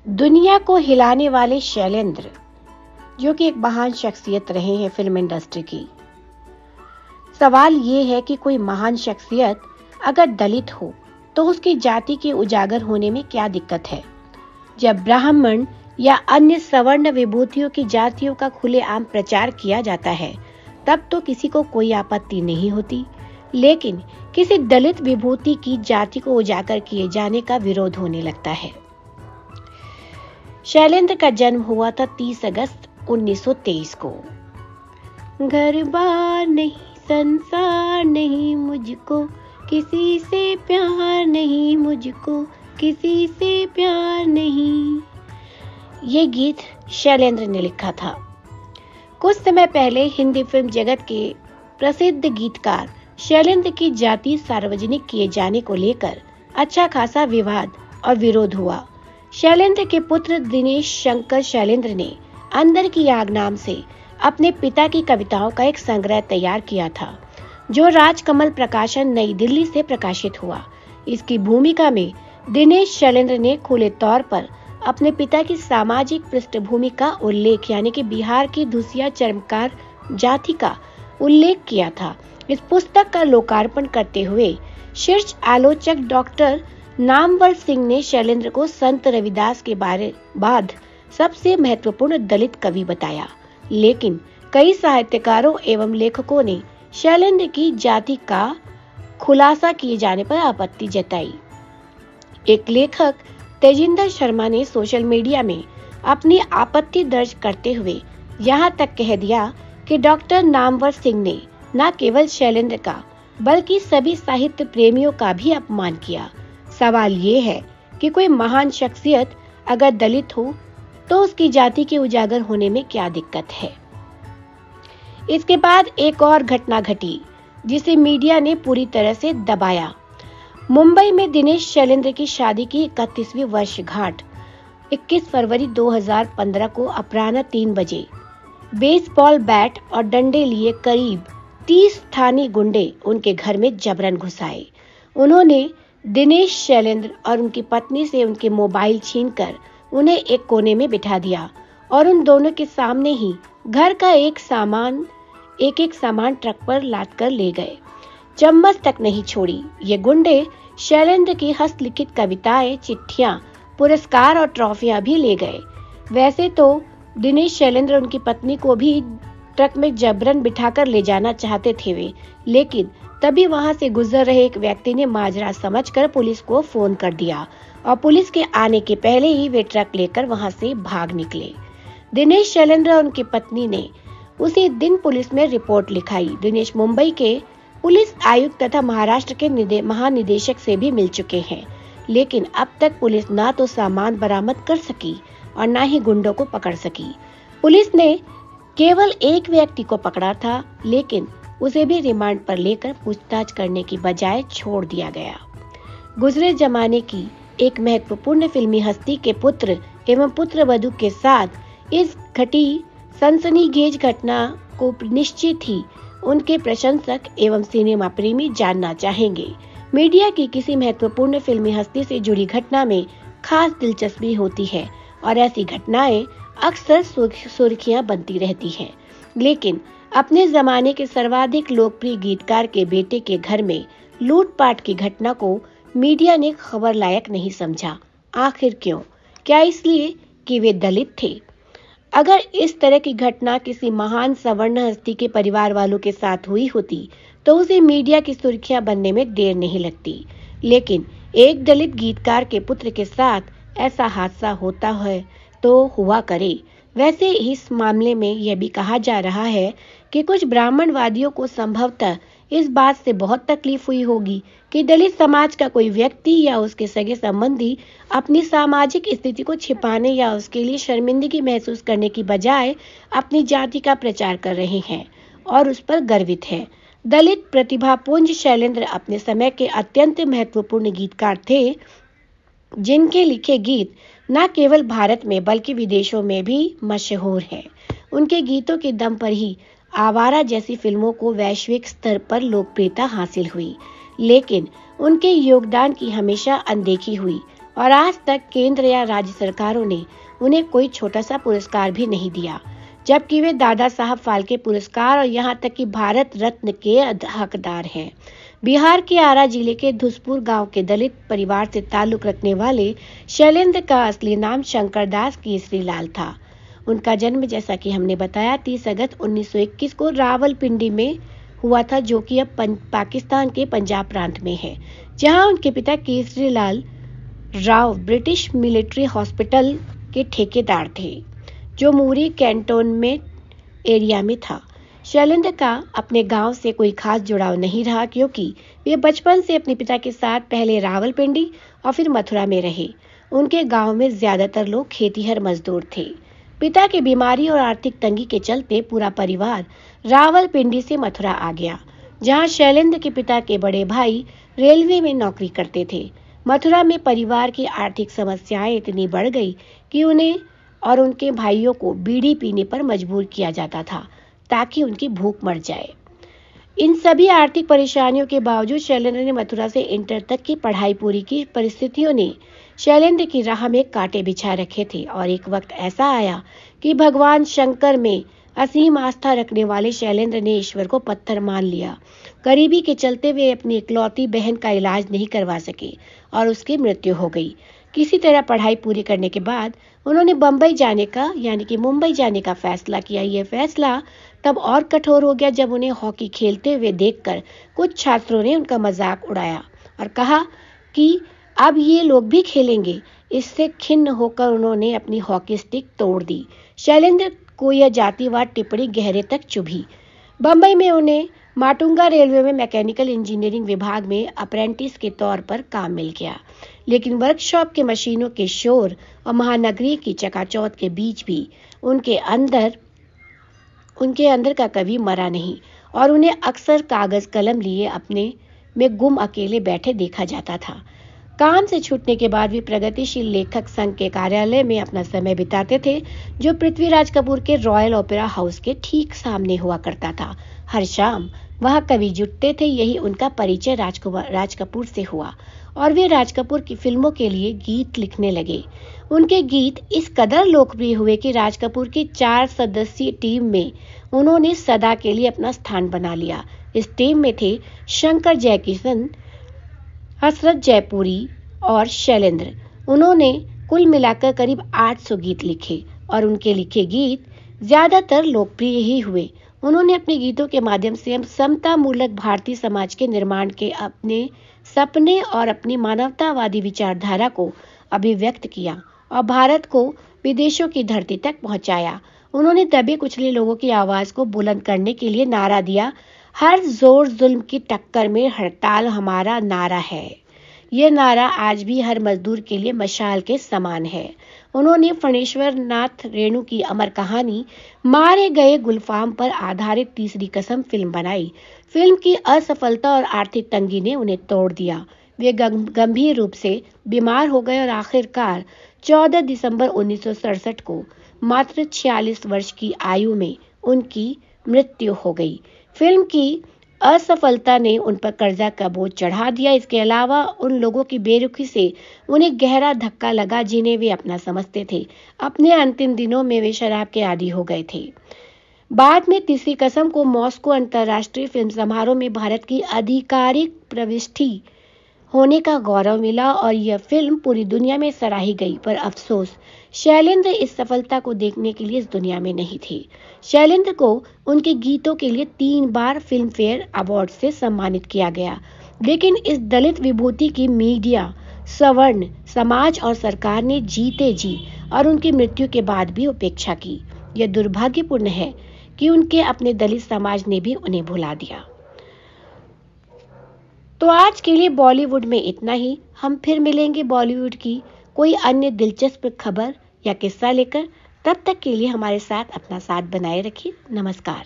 दुनिया को हिलाने वाले शैलेंद्र, जो कि एक महान शख्सियत रहे हैं फिल्म इंडस्ट्री की। सवाल ये है कि कोई महान शख्सियत अगर दलित हो तो उसकी जाति के उजागर होने में क्या दिक्कत है। जब ब्राह्मण या अन्य सवर्ण विभूतियों की जातियों का खुलेआम प्रचार किया जाता है तब तो किसी को कोई आपत्ति नहीं होती, लेकिन किसी दलित विभूति की जाति को उजागर किए जाने का विरोध होने लगता है। शैलेंद्र का जन्म हुआ था 30 अगस्त 1923 को। घर बार नहीं, संसार नहीं, मुझको किसी से प्यार नहीं, मुझको किसी से प्यार नहीं। ये गीत शैलेंद्र ने लिखा था। कुछ समय पहले हिंदी फिल्म जगत के प्रसिद्ध गीतकार शैलेंद्र की जाति सार्वजनिक किए जाने को लेकर अच्छा खासा विवाद और विरोध हुआ। शैलेंद्र के पुत्र दिनेश शंकर शैलेंद्र ने अंदर की आग नाम से अपने पिता की कविताओं का एक संग्रह तैयार किया था, जो राजकमल प्रकाशन नई दिल्ली से प्रकाशित हुआ। इसकी भूमिका में दिनेश शैलेंद्र ने खुले तौर पर अपने पिता की सामाजिक पृष्ठभूमि का उल्लेख यानी कि बिहार की धुसिया चर्मकार जाति का उल्लेख किया था। इस पुस्तक का लोकार्पण करते हुए शीर्ष आलोचक डॉक्टर नामवर सिंह ने शैलेंद्र को संत रविदास के बाद सबसे महत्वपूर्ण दलित कवि बताया, लेकिन कई साहित्यकारों एवं लेखकों ने शैलेंद्र की जाति का खुलासा किए जाने पर आपत्ति जताई। एक लेखक तेजिंदर शर्मा ने सोशल मीडिया में अपनी आपत्ति दर्ज करते हुए यहाँ तक कह दिया कि डॉक्टर नामवर सिंह ने न केवल शैलेंद्र का बल्कि सभी साहित्य प्रेमियों का भी अपमान किया। सवाल ये है कि कोई महान शख्सियत अगर दलित हो तो उसकी जाति के उजागर होने में क्या दिक्कत है। इसके बाद एक और घटना घटी जिसे मीडिया ने पूरी तरह से दबाया। मुंबई में दिनेश शैलेंद्र की शादी की 31वीं वर्षगांठ 21 फरवरी 2015 को अपराह्न 3 बजे बेसबॉल बैट और डंडे लिए करीब 30 स्थानीय गुंडे उनके घर में जबरन घुस आए। उन्होंने दिनेश शैलेंद्र और उनकी पत्नी से उनके मोबाइल छीनकर उन्हें एक कोने में बिठा दिया और उन दोनों के सामने ही घर का एक एक सामान ट्रक पर लाद कर ले गए। चम्मच तक नहीं छोड़ी। ये गुंडे शैलेंद्र की हस्तलिखित कविताएं, चिट्ठियां, पुरस्कार और ट्रॉफियां भी ले गए। वैसे तो दिनेश शैलेंद्र उनकी पत्नी को भी ट्रक में जबरन बिठाकर ले जाना चाहते थे वे, लेकिन तभी वहां से गुजर रहे एक व्यक्ति ने माजरा समझकर पुलिस को फोन कर दिया और पुलिस के आने के पहले ही वे ट्रक लेकर वहां से भाग निकले। दिनेश शैलेंद्र और उनकी पत्नी ने उसी दिन पुलिस में रिपोर्ट लिखाई। दिनेश मुंबई के पुलिस आयुक्त तथा महाराष्ट्र के महानिदेशक से भी मिल चुके हैं, लेकिन अब तक पुलिस ना तो सामान बरामद कर सकी और ना ही गुंडों को पकड़ सकी। पुलिस ने केवल एक व्यक्ति को पकड़ा था, लेकिन उसे भी रिमांड पर लेकर पूछताछ करने की बजाय छोड़ दिया गया। गुजरे जमाने की एक महत्वपूर्ण फिल्मी हस्ती के पुत्र एवं पुत्रवधू के साथ इस घटी सनसनीखेज घटना को निश्चित ही उनके प्रशंसक एवं सिनेमा प्रेमी जानना चाहेंगे। मीडिया की किसी महत्वपूर्ण फिल्मी हस्ती से जुड़ी घटना में खास दिलचस्पी होती है और ऐसी घटनाएं अक्सर सुर्खियां बनती रहती हैं, लेकिन अपने जमाने के सर्वाधिक लोकप्रिय गीतकार के बेटे के घर में लूटपाट की घटना को मीडिया ने खबर लायक नहीं समझा। आखिर क्यों? क्या इसलिए कि वे दलित थे? अगर इस तरह की घटना किसी महान सवर्ण हस्ती के परिवार वालों के साथ हुई होती तो उसे मीडिया की सुर्खियां बनने में देर नहीं लगती, लेकिन एक दलित गीतकार के पुत्र के साथ ऐसा हादसा होता है तो हुआ करे। वैसे इस मामले में यह भी कहा जा रहा है कि कुछ ब्राह्मणवादियों को संभवतः इस बात से बहुत तकलीफ हुई होगी कि दलित समाज का कोई व्यक्ति या उसके सगे संबंधी अपनी सामाजिक स्थिति को छिपाने या उसके लिए शर्मिंदगी महसूस करने की बजाय अपनी जाति का प्रचार कर रहे हैं और उस पर गर्वित हैं। दलित प्रतिभापुंज शैलेंद्र अपने समय के अत्यंत महत्वपूर्ण गीतकार थे, जिनके लिखे गीत न केवल भारत में बल्कि विदेशों में भी मशहूर हैं। उनके गीतों के दम पर ही आवारा जैसी फिल्मों को वैश्विक स्तर पर लोकप्रियता हासिल हुई, लेकिन उनके योगदान की हमेशा अनदेखी हुई और आज तक केंद्र या राज्य सरकारों ने उन्हें कोई छोटा सा पुरस्कार भी नहीं दिया, जबकि वे दादा साहब फाल्के पुरस्कार और यहाँ तक कि भारत रत्न के हकदार हैं। बिहार के आरा जिले के धुसपुर गांव के दलित परिवार से ताल्लुक रखने वाले शैलेंद्र का असली नाम शंकरदास केसरी लाल था। उनका जन्म, जैसा कि हमने बताया, 30 अगस्त 1921 को रावलपिंडी में हुआ था, जो कि अब पाकिस्तान के पंजाब प्रांत में है, जहां उनके पिता Kesari Lal Rao British military hospital के ठेकेदार थे, जो मूरी कैंटोनमेंट एरिया में था। शैलेंद्र का अपने गांव से कोई खास जुड़ाव नहीं रहा, क्योंकि वे बचपन से अपने पिता के साथ पहले रावलपिंडी और फिर मथुरा में रहे। उनके गांव में ज्यादातर लोग खेतीहर मजदूर थे। पिता की बीमारी और आर्थिक तंगी के चलते पूरा परिवार रावलपिंडी से मथुरा आ गया, जहां शैलेंद्र के पिता के बड़े भाई रेलवे में नौकरी करते थे। मथुरा में परिवार की आर्थिक समस्याएं इतनी बढ़ गई कि उन्हें और उनके भाइयों को बीड़ी पीने पर मजबूर किया जाता था, ताकि उनकी भूख मर जाए। इन सभी आर्थिक परेशानियों के बावजूद शैलेंद्र ने मथुरा से इंटर तक की पढ़ाई पूरी की। परिस्थितियों ने शैलेंद्र की राह में कांटे बिछा रखे थे और एक वक्त ऐसा आया कि भगवान शंकर में असीम आस्था रखने वाले शैलेंद्र ने ईश्वर को पत्थर मान लिया। गरीबी के चलते वे अपनी इकलौती बहन का इलाज नहीं करवा सके और उसकी मृत्यु हो गई। किसी तरह पढ़ाई पूरी करने के बाद उन्होंने बम्बई जाने का, यानी कि मुंबई जाने का फैसला किया। यह फैसला तब और कठोर हो गया जब उन्हें हॉकी खेलते हुए देखकर कुछ छात्रों ने उनका मजाक उड़ाया और कहा कि अब ये लोग भी खेलेंगे। इससे खिन्न होकर उन्होंने अपनी हॉकी स्टिक तोड़ दी। शैलेंद्र को यह जातिवाद टिप्पणी गहरे तक चुभी। बम्बई में उन्हें माटुंगा रेलवे में मैकेनिकल इंजीनियरिंग विभाग में अप्रेंटिस के तौर पर काम मिल गया, लेकिन वर्कशॉप के मशीनों के शोर और महानगरी की चकाचौंध के बीच भी उनके अंदर का कवि मरा नहीं और उन्हें अक्सर कागज कलम लिए अपने में गुम अकेले बैठे देखा जाता था। काम से छूटने के बाद भी प्रगतिशील लेखक संघ के कार्यालय में अपना समय बिताते थे, जो पृथ्वीराज कपूर के रॉयल ओपेरा हाउस के ठीक सामने हुआ करता था। हर शाम वहां कवि जुटते थे। यही उनका परिचय राज कपूर से हुआ और वे राज कपूर की फिल्मों के लिए गीत लिखने लगे। उनके गीत इस कदर लोकप्रिय हुए कि राज कपूर की 4 सदस्यीय टीम में उन्होंने सदा के लिए अपना स्थान बना लिया। इस टीम में थे शंकर जयकिशन, हसरत जयपुरी और शैलेंद्र। उन्होंने कुल मिलाकर करीब 800 गीत लिखे और उनके लिखे गीत ज्यादातर लोकप्रिय ही हुए। उन्होंने अपने गीतों के माध्यम से समता मूलक भारतीय समाज के निर्माण के अपने सपने और अपनी मानवतावादी विचारधारा को अभिव्यक्त किया और भारत को विदेशों की धरती तक पहुंचाया। उन्होंने दबे कुचले लोगों की आवाज को बुलंद करने के लिए नारा दिया, हर जोर जुल्म की टक्कर में हड़ताल हमारा नारा है। यह नारा आज भी हर मजदूर के लिए मशाल के समान है। उन्होंने फणेश्वर नाथ रेणु की अमर कहानी मारे गए गुलफाम पर आधारित तीसरी कसम फिल्म बनाई। फिल्म की असफलता और आर्थिक तंगी ने उन्हें तोड़ दिया। वे गंभीर रूप से बीमार हो गए और आखिरकार 14 दिसंबर 1967 को मात्र 46 वर्ष की आयु में उनकी मृत्यु हो गई। फिल्म की असफलता ने उन पर कर्जा का बोझ चढ़ा दिया। इसके अलावा उन लोगों की बेरुखी से उन्हें गहरा धक्का लगा जिन्हें वे अपना समझते थे। अपने अंतिम दिनों में वे शराब के आदी हो गए थे। बाद में तीसरी कसम को मॉस्को अंतर्राष्ट्रीय फिल्म समारोह में भारत की आधिकारिक प्रविष्टि होने का गौरव मिला और यह फिल्म पूरी दुनिया में सराही गई। पर अफसोस, शैलेंद्र इस सफलता को देखने के लिए इस दुनिया में नहीं थे। शैलेंद्र को उनके गीतों के लिए 3 बार फिल्म फेयर अवार्ड से सम्मानित किया गया, लेकिन इस दलित विभूति की मीडिया, सवर्ण समाज और सरकार ने जीते जी और उनकी मृत्यु के बाद भी उपेक्षा की। यह दुर्भाग्यपूर्ण है कि उनके अपने दलित समाज ने भी उन्हें भुला दिया। तो आज के लिए बॉलीवुड में इतना ही। हम फिर मिलेंगे बॉलीवुड की कोई अन्य दिलचस्प खबर या किस्सा लेकर। तब तक के लिए हमारे साथ अपना साथ बनाए रखिए। नमस्कार।